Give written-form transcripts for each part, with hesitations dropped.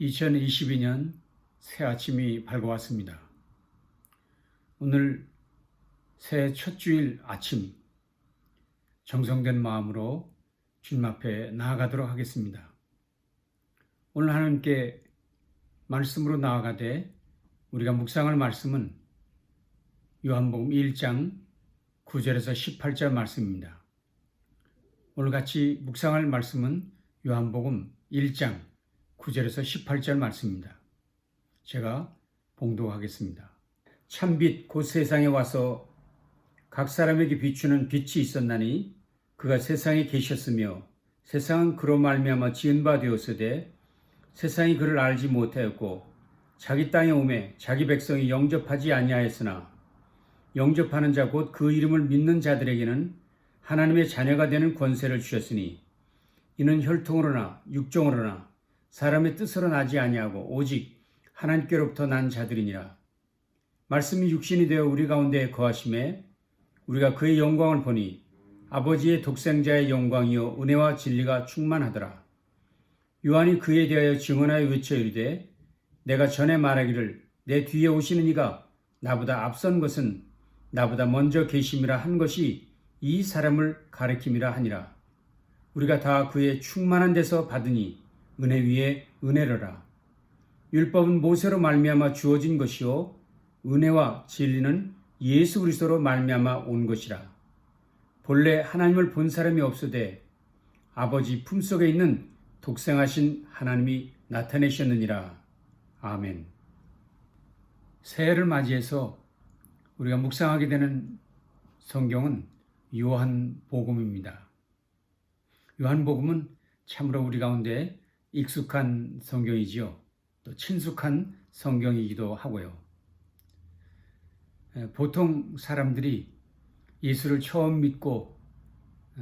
2022년 새 아침이 밝아왔습니다. 오늘 새해 첫 주일 아침 정성된 마음으로 주님 앞에 나아가도록 하겠습니다. 오늘 하나님께 말씀으로 나아가되 우리가 묵상할 말씀은 요한복음 1장 9절에서 18절 말씀입니다. 오늘 같이 묵상할 말씀은 요한복음 1장 9절에서 18절 말씀입니다. 제가 봉독하겠습니다. 참빛 곧 세상에 와서 각 사람에게 비추는 빛이 있었나니 그가 세상에 계셨으며 세상은 그로 말미암아 지은 바 되었으되 세상이 그를 알지 못하였고 자기 땅에 오매 자기 백성이 영접하지 아니하였으나 영접하는 자 곧 그 이름을 믿는 자들에게는 하나님의 자녀가 되는 권세를 주셨으니 이는 혈통으로나 육종으로나 사람의 뜻으로 나지 아니하고 오직 하나님께로부터 난 자들이니라. 말씀이 육신이 되어 우리 가운데 거하심에 우리가 그의 영광을 보니 아버지의 독생자의 영광이요 은혜와 진리가 충만하더라. 요한이 그에 대하여 증언하여 외쳐 이르되 내가 전에 말하기를 내 뒤에 오시는 이가 나보다 앞선 것은 나보다 먼저 계심이라 한 것이 이 사람을 가리킴이라 하니라. 우리가 다 그의 충만한 데서 받으니 은혜 위에 은혜로라. 율법은 모세로 말미암아 주어진 것이요 은혜와 진리는 예수 그리스도로 말미암아 온 것이라. 본래 하나님을 본 사람이 없으되 아버지 품속에 있는 독생하신 하나님이 나타내셨느니라. 아멘. 새해를 맞이해서 우리가 묵상하게 되는 성경은 요한복음입니다. 요한복음은 참으로 우리 가운데 익숙한 성경이지요. 또 친숙한 성경이기도 하고요. 보통 사람들이 예수를 처음 믿고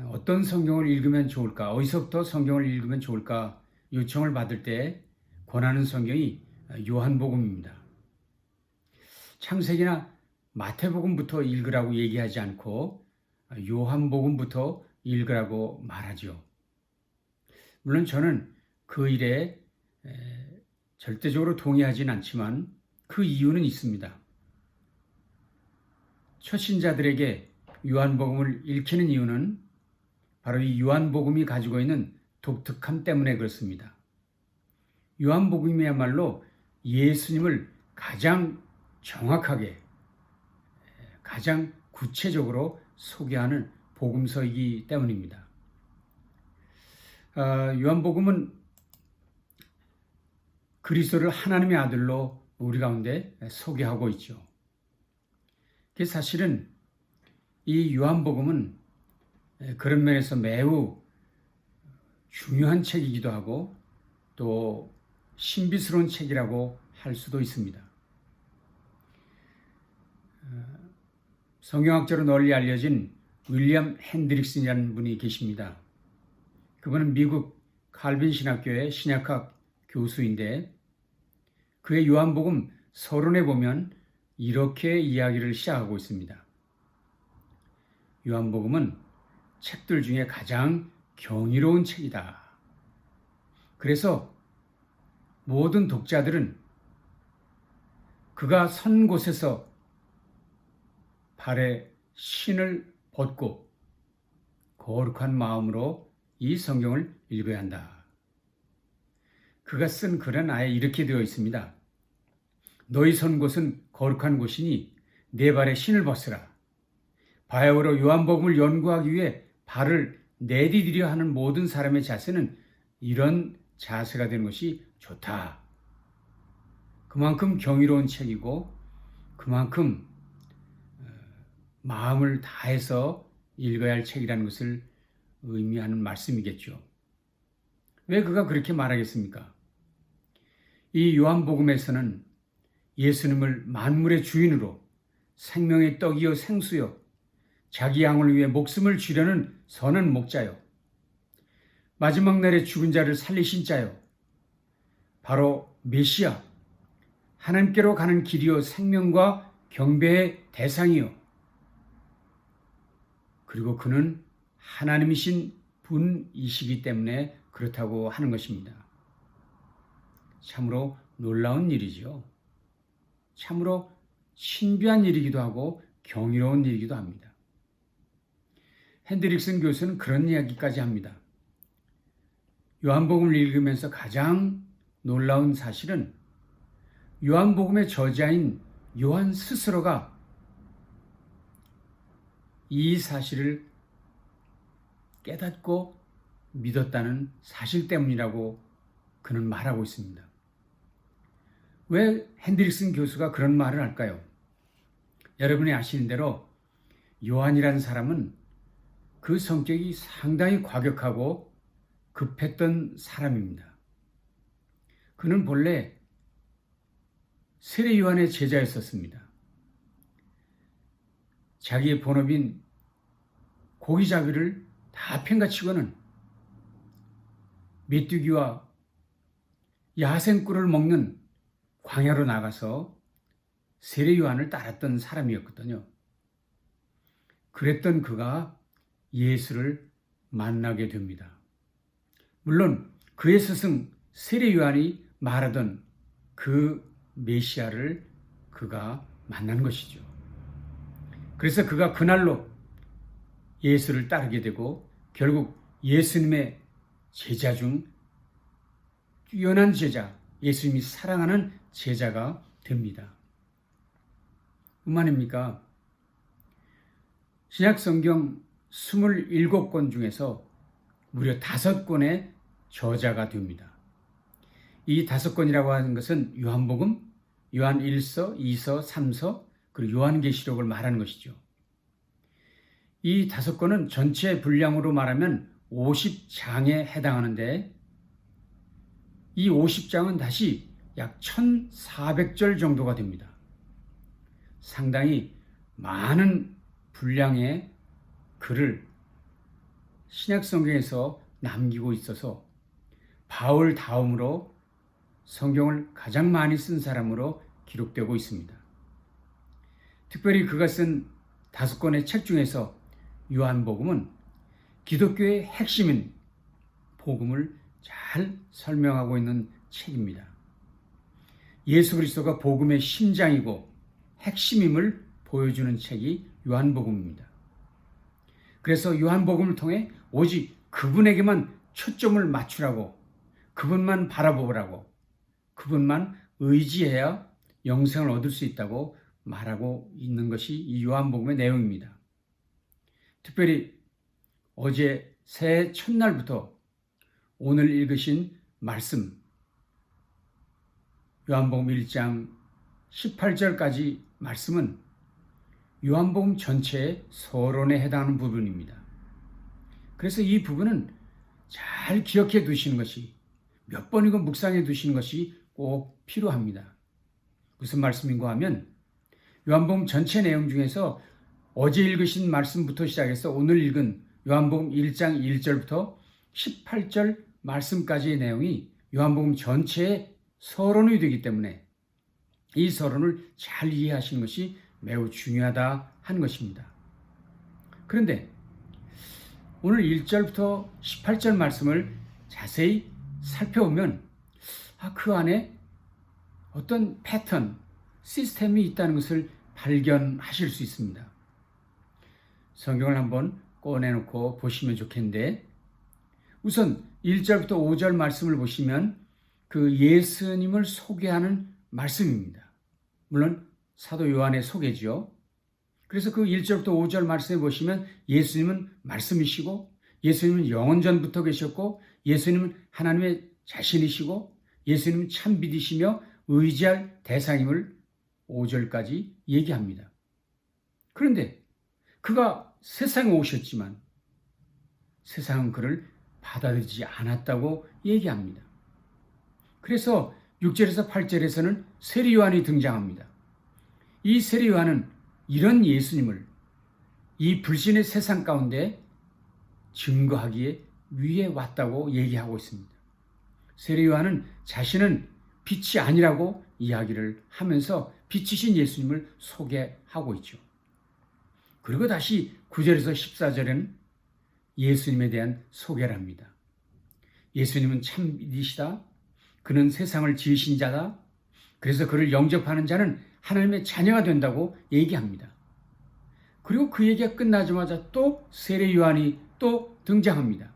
어떤 성경을 읽으면 좋을까, 어디서부터 성경을 읽으면 좋을까 요청을 받을 때 권하는 성경이 요한복음입니다. 창세기나 마태복음부터 읽으라고 얘기하지 않고 요한복음부터 읽으라고 말하죠. 물론 저는 그 일에 절대적으로 동의하진 않지만 그 이유는 있습니다. 초신자들에게 요한복음을 읽히는 이유는 바로 이 요한복음이 가지고 있는 독특함 때문에 그렇습니다. 요한복음이야말로 예수님을 가장 정확하게, 가장 구체적으로 소개하는 복음서이기 때문입니다. 요한복음은 그리스도를 하나님의 아들로 우리 가운데 소개하고 있죠. 사실은 이 요한복음은 그런 면에서 매우 중요한 책이기도 하고 또 신비스러운 책이라고 할 수도 있습니다. 성경학자로 널리 알려진 윌리엄 핸드릭슨이라는 분이 계십니다. 그분은 미국 칼빈 신학교의 신약학 교수인데 그의 요한복음 서론에 보면 이렇게 이야기를 시작하고 있습니다. 요한복음은 책들 중에 가장 경이로운 책이다. 그래서 모든 독자들은 그가 선 곳에서 발에 신을 벗고 거룩한 마음으로 이 성경을 읽어야 한다. 그가 쓴 글은 아예 이렇게 되어 있습니다. 너희 선 곳은 거룩한 곳이니 내 발에 신을 벗으라. 바야흐로 요한복음을 연구하기 위해 발을 내디디려 하는 모든 사람의 자세는 이런 자세가 되는 것이 좋다. 그만큼 경이로운 책이고 그만큼 마음을 다해서 읽어야 할 책이라는 것을 의미하는 말씀이겠죠. 왜 그가 그렇게 말하겠습니까? 이 요한복음에서는 예수님을 만물의 주인으로 생명의 떡이요 생수요 자기 양을 위해 목숨을 주려는 선한 목자요 마지막 날에 죽은 자를 살리신 자요 바로 메시아 하나님께로 가는 길이요 생명과 경배의 대상이요 그리고 그는 하나님이신 분이시기 때문에 그렇다고 하는 것입니다. 참으로 놀라운 일이지요. 참으로 신비한 일이기도 하고 경이로운 일이기도 합니다. 핸드릭슨 교수는 그런 이야기까지 합니다. 요한복음을 읽으면서 가장 놀라운 사실은 요한복음의 저자인 요한 스스로가 이 사실을 깨닫고 믿었다는 사실 때문이라고 그는 말하고 있습니다. 왜 핸드릭슨 교수가 그런 말을 할까요? 여러분이 아시는 대로 요한이라는 사람은 그 성격이 상당히 과격하고 급했던 사람입니다. 그는 본래 세례 요한의 제자였었습니다. 자기의 본업인 고기잡이를 다 팽가치고는 메뚜기와 야생꿀을 먹는 광야로 나가서 세례 요한을 따랐던 사람이었거든요. 그랬던 그가 예수를 만나게 됩니다. 물론 그의 스승 세례 요한이 말하던 그 메시아를 그가 만난 것이죠. 그래서 그가 그날로 예수를 따르게 되고 결국 예수님의 제자 중 뛰어난 제자, 예수님이 사랑하는 제자가 됩니다. 뿐만입니까? 신약성경 27권 중에서 무려 5권의 저자가 됩니다. 이 5권이라고 하는 것은 요한복음, 요한 1서, 2서, 3서, 그리고 요한계시록을 말하는 것이죠. 이 5권은 전체 분량으로 말하면 50장에 해당하는데 이 50장은 다시 약 1400절 정도가 됩니다. 상당히 많은 분량의 글을 신약성경에서 남기고 있어서 바울 다음으로 성경을 가장 많이 쓴 사람으로 기록되고 있습니다. 특별히 그가 쓴 5권의 책 중에서 요한복음은 기독교의 핵심인 복음을 잘 설명하고 있는 책입니다. 예수 그리스도가 복음의 심장이고 핵심임을 보여주는 책이 요한복음입니다. 그래서 요한복음을 통해 오직 그분에게만 초점을 맞추라고, 그분만 바라보라고, 그분만 의지해야 영생을 얻을 수 있다고 말하고 있는 것이 이 요한복음의 내용입니다. 특별히 어제 새해 첫날부터 오늘 읽으신 말씀, 요한복음 1장 18절까지 말씀은 요한복음 전체의 서론에 해당하는 부분입니다. 그래서 이 부분은 잘 기억해 두시는 것이, 몇 번이고 묵상해 두시는 것이 꼭 필요합니다. 무슨 말씀인가 하면 요한복음 전체 내용 중에서 어제 읽으신 말씀부터 시작해서 오늘 읽은 요한복음 1장 1절부터 18절 말씀까지의 내용이 요한복음 전체의 서론이 되기 때문에 이 서론을 잘 이해하시는 것이 매우 중요하다 하는 것입니다. 그런데 오늘 1절부터 18절 말씀을 자세히 살펴보면 그 안에 어떤 패턴, 시스템이 있다는 것을 발견하실 수 있습니다. 성경을 한번 꺼내놓고 보시면 좋겠는데 우선 1절부터 5절 말씀을 보시면 그 예수님을 소개하는 말씀입니다. 물론 사도 요한의 소개죠. 그래서 그 1절부터 5절 말씀에 보시면 예수님은 말씀이시고 예수님은 영원전부터 계셨고 예수님은 하나님의 자신이시고 예수님은 참 빛이시며 의지할 대상임을 5절까지 얘기합니다. 그런데 그가 세상에 오셨지만 세상은 그를 받아들이지 않았다고 얘기합니다. 그래서 6절에서 8절에서는 세례 요한이 등장합니다. 이 세례 요한은 이런 예수님을 이 불신의 세상 가운데 증거하기에 위에 왔다고 얘기하고 있습니다. 세례 요한은 자신은 빛이 아니라고 이야기를 하면서 빛이신 예수님을 소개하고 있죠. 그리고 다시 9절에서 14절에는 예수님에 대한 소개를 합니다. 예수님은 참 빛이시다. 그는 세상을 지으신 자다. 그래서 그를 영접하는 자는 하나님의 자녀가 된다고 얘기합니다. 그리고 그 얘기가 끝나자마자 또 세례 요한이 또 등장합니다.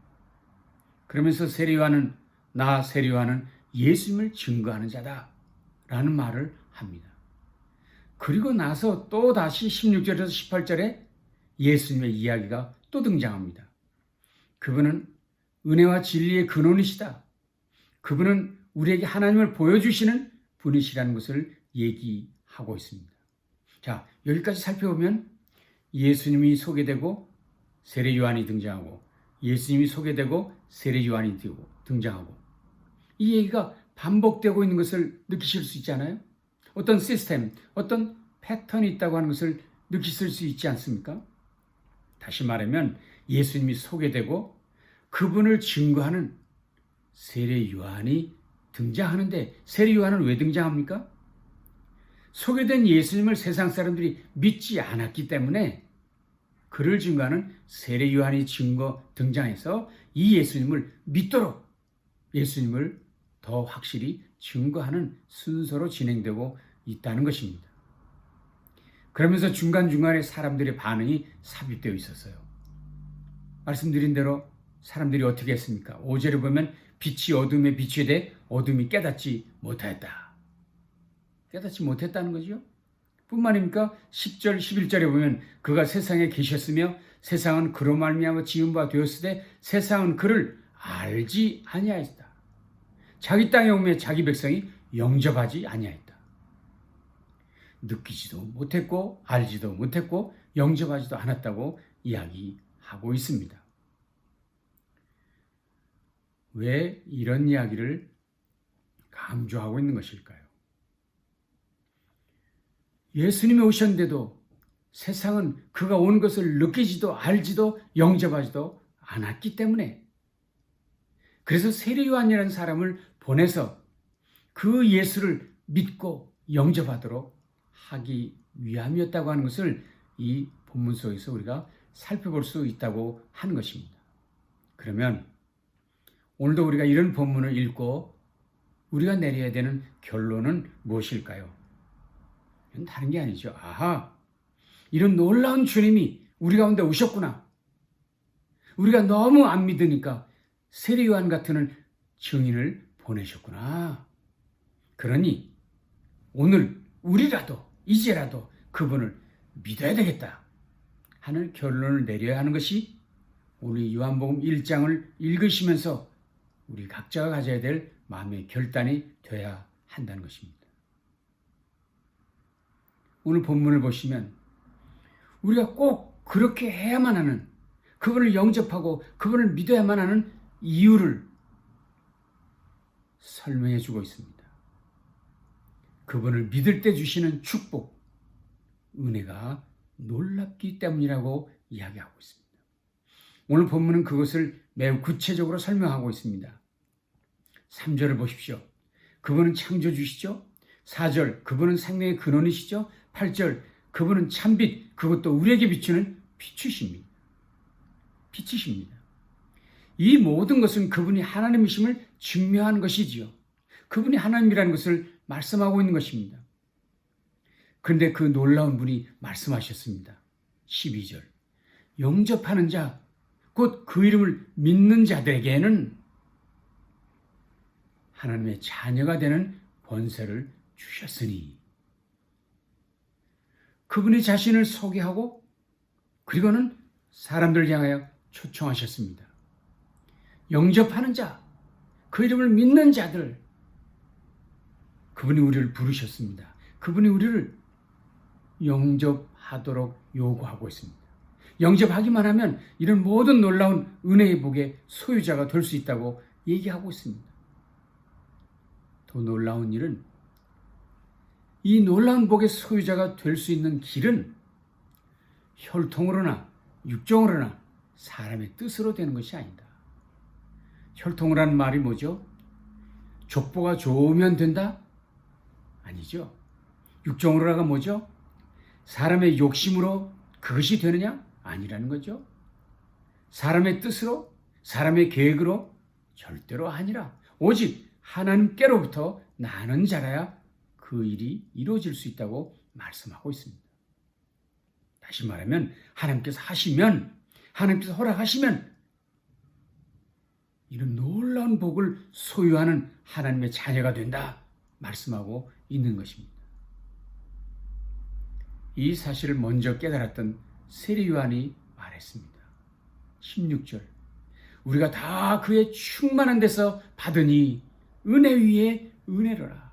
그러면서 세례 요한은 예수님을 증거하는 자다 라는 말을 합니다. 그리고 나서 또 다시 16절에서 18절에 예수님의 이야기가 또 등장합니다. 그분은 은혜와 진리의 근원이시다. 그분은 우리에게 하나님을 보여주시는 분이시라는 것을 얘기하고 있습니다. 자, 여기까지 살펴보면 예수님이 소개되고 세례 요한이 등장하고 예수님이 소개되고 세례 요한이 등장하고 이 얘기가 반복되고 있는 것을 느끼실 수 있지 않아요? 어떤 시스템, 어떤 패턴이 있다고 하는 것을 느끼실 수 있지 않습니까? 다시 말하면 예수님이 소개되고 그분을 증거하는 세례 요한이 등장하는데 세례 요한은 왜 등장합니까? 소개된 예수님을 세상 사람들이 믿지 않았기 때문에 그를 증거하는 세례 요한이 등장해서 이 예수님을 믿도록 예수님을 더 확실히 증거하는 순서로 진행되고 있다는 것입니다. 그러면서 중간중간에 사람들의 반응이 삽입되어 있었어요. 말씀드린 대로 사람들이 어떻게 했습니까? 5절에 보면 빛이 어둠에 비추되 어둠이 깨닫지 못하였다. 깨닫지 못했다는 거죠. 뿐만 아니라 10절, 11절에 보면 그가 세상에 계셨으며 세상은 그로 말미암아 지은 바 되었으되 세상은 그를 알지 아니하였다. 자기 땅에 오매 자기 백성이 영접하지 아니하였다. 느끼지도 못했고 알지도 못했고 영접하지도 않았다고 이야기하고 있습니다. 왜 이런 이야기를 강조하고 있는 것일까요? 예수님이 오셨는데도 세상은 그가 온 것을 느끼지도 알지도 영접하지도 않았기 때문에 그래서 세례 요한이라는 사람을 보내서 그 예수를 믿고 영접하도록 하기 위함이었다고 하는 것을 이 본문 속에서 우리가 살펴볼 수 있다고 하는 것입니다. 그러면 오늘도 우리가 이런 본문을 읽고 우리가 내려야 되는 결론은 무엇일까요? 이건 다른 게 아니죠. 아하, 이런 놀라운 주님이 우리 가운데 오셨구나. 우리가 너무 안 믿으니까 세례 요한 같은 증인을 보내셨구나. 그러니 오늘 우리라도 이제라도 그분을 믿어야 되겠다 하는 결론을 내려야 하는 것이 오늘 요한복음 1장을 읽으시면서 우리 각자가 가져야 될 마음의 결단이 되어야 한다는 것입니다. 오늘 본문을 보시면 우리가 꼭 그렇게 해야만 하는, 그분을 영접하고 그분을 믿어야만 하는 이유를 설명해 주고 있습니다. 그분을 믿을 때 주시는 축복, 은혜가 놀랍기 때문이라고 이야기하고 있습니다. 오늘 본문은 그것을 매우 구체적으로 설명하고 있습니다. 3절을 보십시오. 그분은 창조주시죠. 4절, 그분은 생명의 근원이시죠. 8절, 그분은 참빛, 그것도 우리에게 비추는 빛이십니다. 이 모든 것은 그분이 하나님이심을 증명하는 것이지요. 그분이 하나님이라는 것을 말씀하고 있는 것입니다. 그런데 그 놀라운 분이 말씀하셨습니다. 12절, 영접하는 자, 곧 그 이름을 믿는 자들에게는 하나님의 자녀가 되는 권세를 주셨으니, 그분이 자신을 소개하고 그리고는 사람들을 향하여 초청하셨습니다. 영접하는 자, 그 이름을 믿는 자들, 그분이 우리를 부르셨습니다. 그분이 우리를 영접하도록 요구하고 있습니다. 영접하기만 하면 이런 모든 놀라운 은혜의 복의 소유자가 될 수 있다고 얘기하고 있습니다. 더 놀라운 일은 이 놀라운 복의 소유자가 될 수 있는 길은 혈통으로나 육정으로나 사람의 뜻으로 되는 것이 아니다. 혈통이라는 말이 뭐죠? 족보가 좋으면 된다? 아니죠. 육정으로가 뭐죠? 사람의 욕심으로 그것이 되느냐? 아니라는 거죠. 사람의 뜻으로, 사람의 계획으로 절대로 아니라 오직 하나님께로부터 나는 자라야 그 일이 이루어질 수 있다고 말씀하고 있습니다. 다시 말하면 하나님께서 하시면, 하나님께서 허락하시면 이런 놀라운 복을 소유하는 하나님의 자녀가 된다 말씀하고 있는 것입니다. 이 사실을 먼저 깨달았던 세례 요한이 말했습니다. 16절, 우리가 다 그의 충만한 데서 받으니 은혜 위에 은혜로라.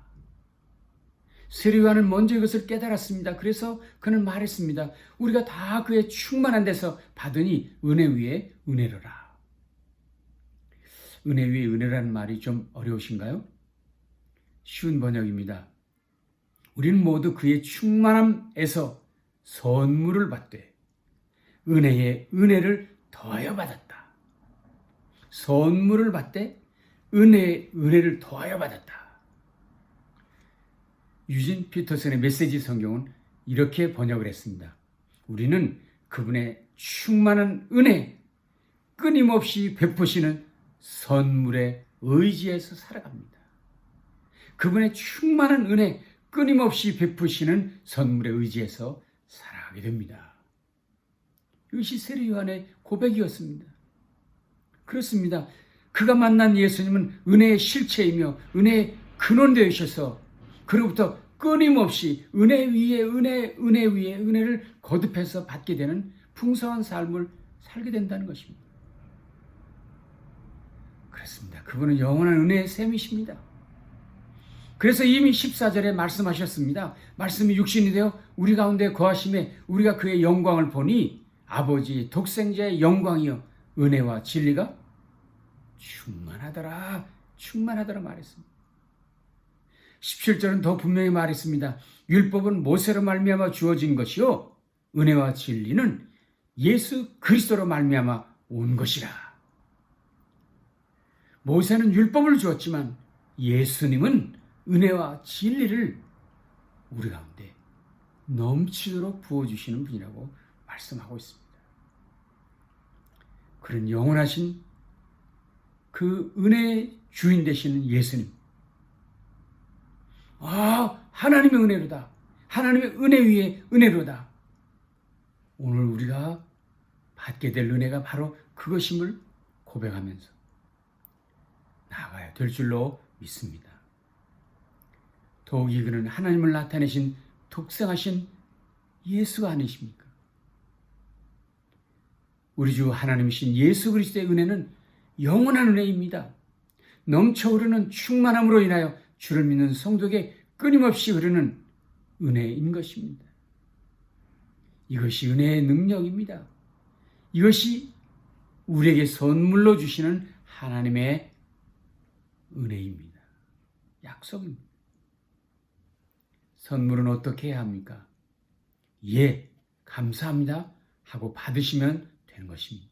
세례 요한은 먼저 이것을 깨달았습니다. 그래서 그는 말했습니다. 우리가 다 그의 충만한 데서 받으니 은혜 위에 은혜로라. 은혜 위에 은혜라는 말이 좀 어려우신가요? 쉬운 번역입니다. 우리는 모두 그의 충만함에서 선물을 받되 은혜에 은혜를 더하여 받았다. 선물을 받되 은혜에 은혜를 더하여 받았다. 유진 피터슨의 메시지 성경은 이렇게 번역을 했습니다. 우리는 그분의 충만한 은혜, 끊임없이 베푸시는 선물에 의지해서 살아갑니다. 그분의 충만한 은혜, 끊임없이 베푸시는 선물에 의지해서 살아가게 됩니다. 이것이 세례 요한의 고백이었습니다. 그렇습니다. 그가 만난 예수님은 은혜의 실체이며 은혜의 근원 되셔서 그로부터 끊임없이 은혜 위에 은혜, 은혜 위에 은혜를 거듭해서 받게 되는 풍성한 삶을 살게 된다는 것입니다. 그렇습니다. 그분은 영원한 은혜의 셈이십니다. 그래서 이미 14절에 말씀하셨습니다. 말씀이 육신이 되어 우리 가운데 거하심에 우리가 그의 영광을 보니 아버지 독생자의 영광이요 은혜와 진리가 충만하더라, 충만하더라 말했습니다. 17절은 더 분명히 말했습니다. 율법은 모세로 말미암아 주어진 것이요 은혜와 진리는 예수 그리스도로 말미암아 온 것이라. 모세는 율법을 주었지만 예수님은 은혜와 진리를 우리 가운데 넘치도록 부어주시는 분이라고 말씀하고 있습니다. 그런 영원하신 그 은혜의 주인 되시는 예수님. 하나님의 은혜로다. 하나님의 은혜 위에 은혜로다. 오늘 우리가 받게 될 은혜가 바로 그것임을 고백하면서 나아가야 될 줄로 믿습니다. 더욱이 그는 하나님을 나타내신 독생하신 예수가 아니십니까? 우리 주 하나님이신 예수 그리스도의 은혜는 영원한 은혜입니다. 넘쳐 흐르는 충만함으로 인하여 주를 믿는 성도에게 끊임없이 흐르는 은혜인 것입니다. 이것이 은혜의 능력입니다. 이것이 우리에게 선물로 주시는 하나님의 은혜입니다. 약속입니다. 선물은 어떻게 해야 합니까? 예, 감사합니다 하고 받으시면 되는 것입니다.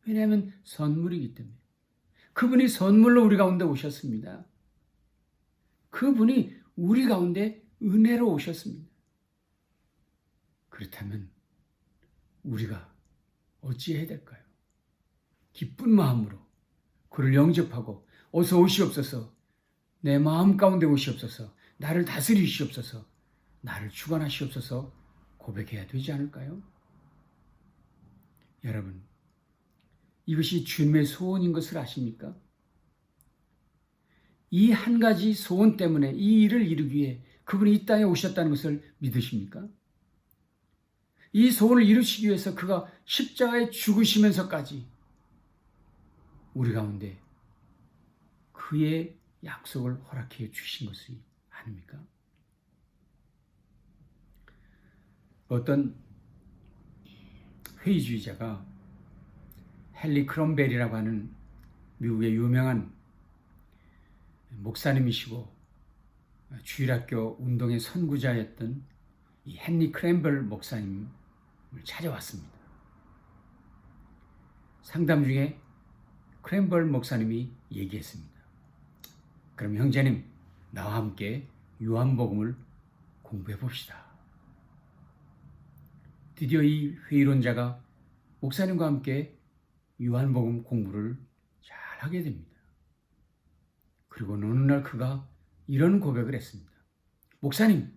왜냐하면 선물이기 때문에. 그분이 선물로 우리 가운데 오셨습니다. 그분이 우리 가운데 은혜로 오셨습니다. 그렇다면 우리가 어찌해야 될까요? 기쁜 마음으로 그를 영접하고 어서 오시옵소서, 내 마음 가운데 오시옵소서, 나를 다스리시옵소서, 나를 주관하시옵소서 고백해야 되지 않을까요? 여러분, 이것이 주님의 소원인 것을 아십니까? 이 한 가지 소원 때문에 이 일을 이루기 위해 그분이 이 땅에 오셨다는 것을 믿으십니까? 이 소원을 이루시기 위해서 그가 십자가에 죽으시면서까지 우리 가운데 그의 약속을 허락해 주신 것이 아닙니까? 어떤 회의주의자가 헨리 크롬벨이라고 하는 미국의 유명한 목사님이시고 주일학교 운동의 선구자였던 이 헨리 크롬벨 목사님을 찾아왔습니다. 상담 중에 크롬벨 목사님이 얘기했습니다. 그럼 형제님, 나와 함께 요한복음을 공부해 봅시다. 드디어 이 회의론자가 목사님과 함께 요한복음 공부를 잘 하게 됩니다. 그리고 어느 날 그가 이런 고백을 했습니다. 목사님,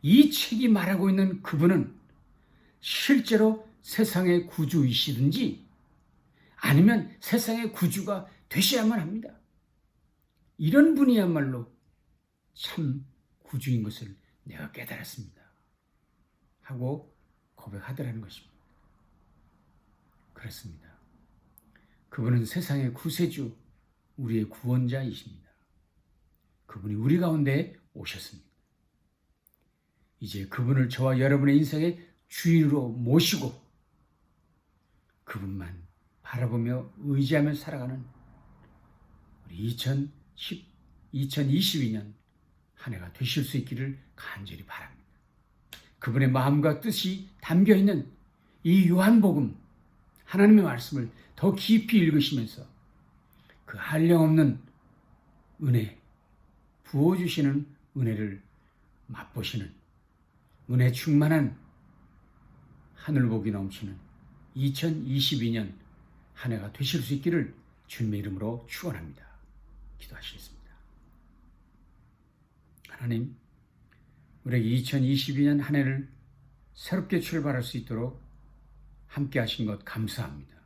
이 책이 말하고 있는 그분은 실제로 세상의 구주이시든지 아니면 세상의 구주가 되셔야만 합니다. 이런 분이야말로 참 구주인 것을 내가 깨달았습니다. 하고 고백하더라는 것입니다. 그렇습니다. 그분은 세상의 구세주, 우리의 구원자이십니다. 그분이 우리 가운데 오셨습니다. 이제 그분을 저와 여러분의 인생의 주인으로 모시고 그분만 바라보며 의지하며 살아가는 우리 2022년 한 해가 되실 수 있기를 간절히 바랍니다. 그분의 마음과 뜻이 담겨있는 이 요한복음, 하나님의 말씀을 더 깊이 읽으시면서 그 한량없는 은혜, 부어주시는 은혜를 맛보시는 은혜 충만한 하늘복이 넘치는 2022년 한 해가 되실 수 있기를 주님의 이름으로 축원합니다. 기도하시겠습니다. 하나님, 우리에게 2022년 한 해를 새롭게 출발할 수 있도록 함께 하신 것 감사합니다.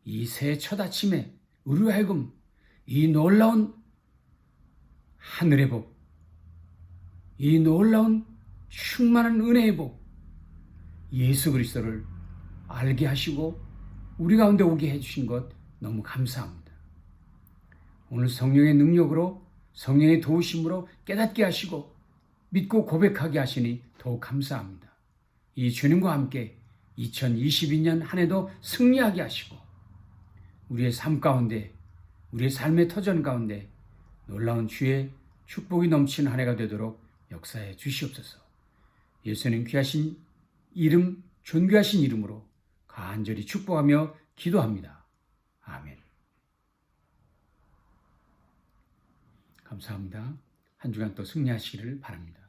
이 새해 첫 아침에 우리로 하여금 이 놀라운 하늘의 복, 이 놀라운 충만한 은혜의 복, 예수 그리스도를 알게 하시고 우리 가운데 오게 해주신 것 너무 감사합니다. 오늘 성령의 능력으로 성령의 도우심으로 깨닫게 하시고 믿고 고백하게 하시니 더욱 감사합니다. 이 주님과 함께 2022년 한 해도 승리하게 하시고 우리의 삶 가운데, 우리의 삶의 터전 가운데 놀라운 주의 축복이 넘치는 한 해가 되도록 역사해 주시옵소서. 예수님 귀하신 이름, 존귀하신 이름으로 간절히 축복하며 기도합니다. 아멘. 감사합니다. 한 주간 또 승리하시기를 바랍니다.